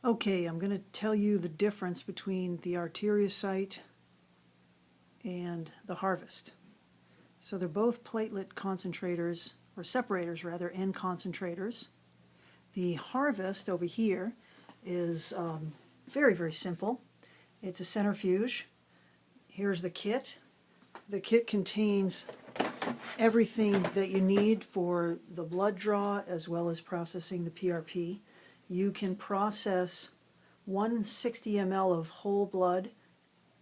Okay, I'm going to tell you the difference between the arteriocyte and the harvest. So they're both platelet concentrators, or separators rather, and concentrators. The harvest over here is very, very simple. It's a centrifuge. Here's the kit. The kit contains everything that you need for the blood draw as well as processing the PRP. You can process 160 ml of whole blood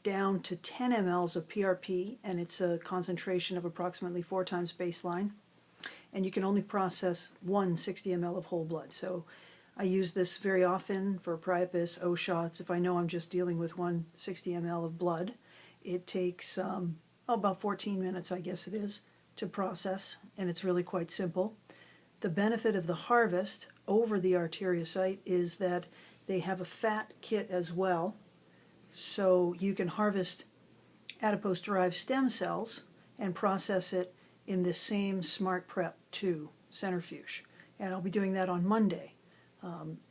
down to 10 mLs of PRP, and it's a concentration of approximately 4 times baseline. And you can only process 160 ml of whole blood. So I use this very often for priapism, O shots. If I know I'm just dealing with 160 ml of blood, it takes about 14 minutes, I guess it is, to process, and it's really quite simple. The benefit of the harvest over the arteriocyte is that they have a fat kit as well, so you can harvest adipose-derived stem cells and process it in the same Smart Prep 2 centrifuge. And I'll be doing that on Monday.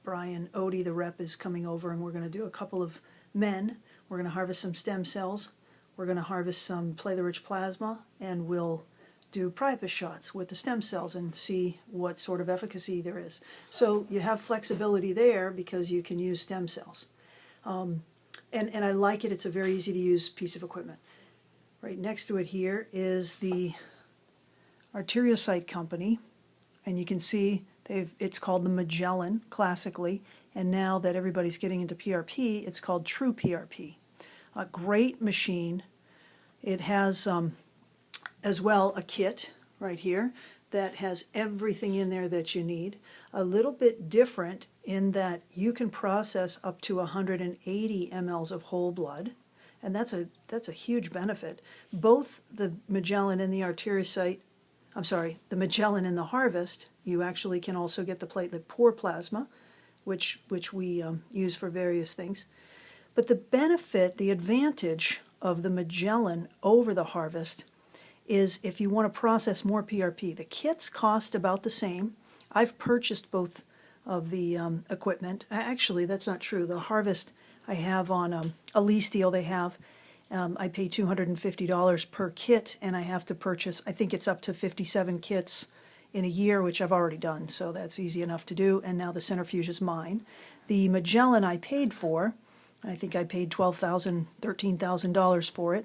Brian Odie, the rep, is coming over, and we're going to do a couple of men. We're going to harvest some stem cells, we're going to harvest some platelet-rich plasma, and we'll do priapism shots with the stem cells and see what sort of efficacy there is. So you have flexibility there because you can use stem cells. And I like it. It's a very easy to use piece of equipment. Right next to it here is the arteriocyte company, and you can see it's called the Magellan classically, and now that everybody's getting into PRP, it's called True PRP. A great machine. It has as well a kit right here that has everything in there that you need. A little bit different in that you can process up to 180 mLs of whole blood, and that's a huge benefit. Both the Magellan and the arteriocyte, the Magellan and the harvest, you actually can also get the platelet poor plasma, which we use for various things. But the benefit, the advantage of the Magellan over the harvest is if you want to process more PRP. The kits cost about the same. I've purchased both of the equipment. Actually, that's not true. The harvest I have on a lease deal they have. I pay $250 per kit, and I have to purchase, I think it's up to 57 kits in a year, which I've already done, so that's easy enough to do, and now the centrifuge is mine. The Magellan I paid for, I think I paid $12,000, $13,000 for it,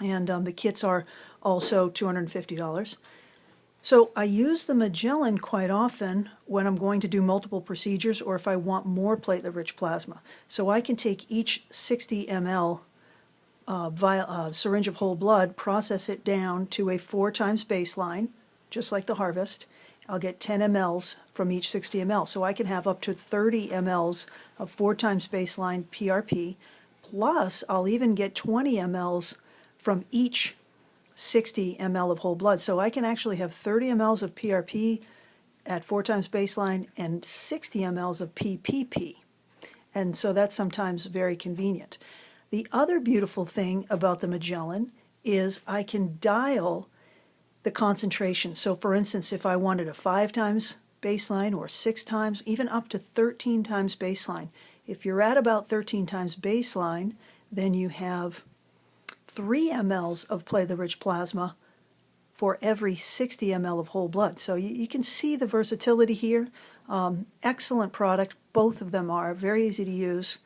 and the kits are also $250. So I use the Magellan quite often when I'm going to do multiple procedures or if I want more platelet-rich plasma. So I can take each 60 ml syringe of whole blood, process it down to a 4 times baseline, just like the harvest. I'll get 10 mLs from each 60 ml. So I can have up to 30 mLs of 4 times baseline PRP, plus I'll even get 20 mLs from each 60 ml of whole blood. So I can actually have 30 mLs of PRP at 4 times baseline and 60 mLs of PPP. And so that's sometimes very convenient. The other beautiful thing about the Magellan is I can dial the concentration. So for instance, if I wanted a 5 times baseline or 6 times, even up to 13 times baseline, if you're at about 13 times baseline, then you have 3 mLs of platelet-rich plasma for every 60 ml of whole blood. So you can see the versatility here. Excellent product. Both of them are very easy to use.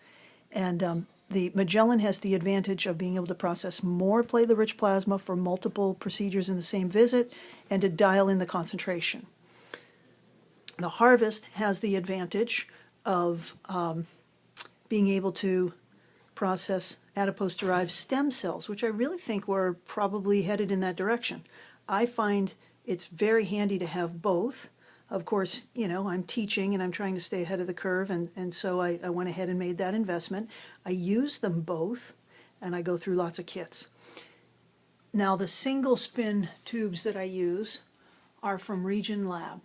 And the Magellan has the advantage of being able to process more platelet-rich plasma for multiple procedures in the same visit and to dial in the concentration. The harvest has the advantage of being able to process adipose-derived stem cells, which I really think we're probably headed in that direction. I find it's very handy to have both. Of course, you know, I'm teaching and I'm trying to stay ahead of the curve, and so I went ahead and made that investment. I use them both, and I go through lots of kits. Now, the single spin tubes that I use are from Region Lab.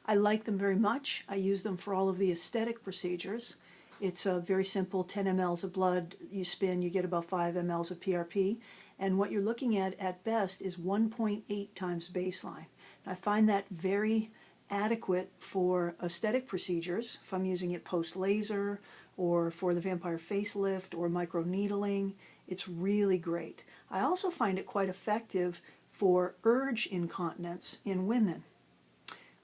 I like them very much. I use them for all of the aesthetic procedures. It's a very simple 10 mLs of blood. You spin, you get about 5 mLs of PRP. And what you're looking at best is 1.8 times baseline. I find that very adequate for aesthetic procedures, if I'm using it post-laser or for the vampire facelift or microneedling. It's really great. I also find it quite effective for urge incontinence in women.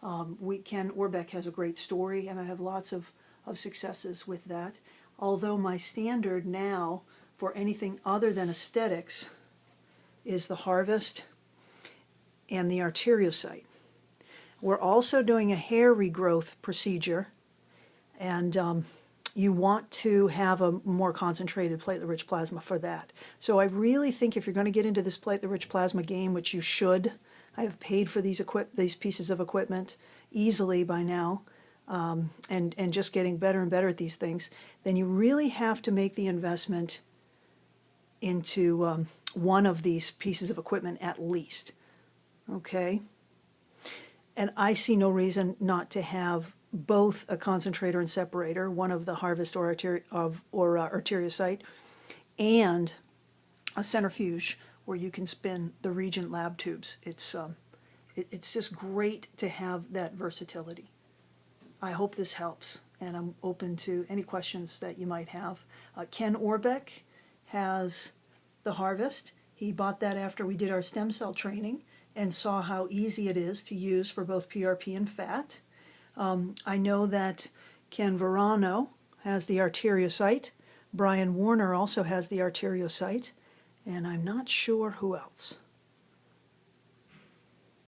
Ken Orbeck has a great story, and I have lots of successes with that. Although my standard now for anything other than aesthetics is the Harvest and the arteriocyte. We're also doing a hair regrowth procedure, and you want to have a more concentrated platelet-rich plasma for that. So I really think if you're going to get into this platelet-rich plasma game, which you should, I have paid for these pieces of equipment easily by now, and just getting better and better at these things, then you really have to make the investment into one of these pieces of equipment at least, okay? And I see no reason not to have both a concentrator and separator, one of the Harvest or arteriocyte, and a centrifuge where you can spin the Regent lab tubes. It's just great to have that versatility. I hope this helps, and I'm open to any questions that you might have. Ken Orbeck has the Harvest. He bought that after we did our stem cell training and saw how easy it is to use for both PRP and fat. I know that Ken Verano has the arteriocyte. Brian Warner also has the arteriocyte, and I'm not sure who else.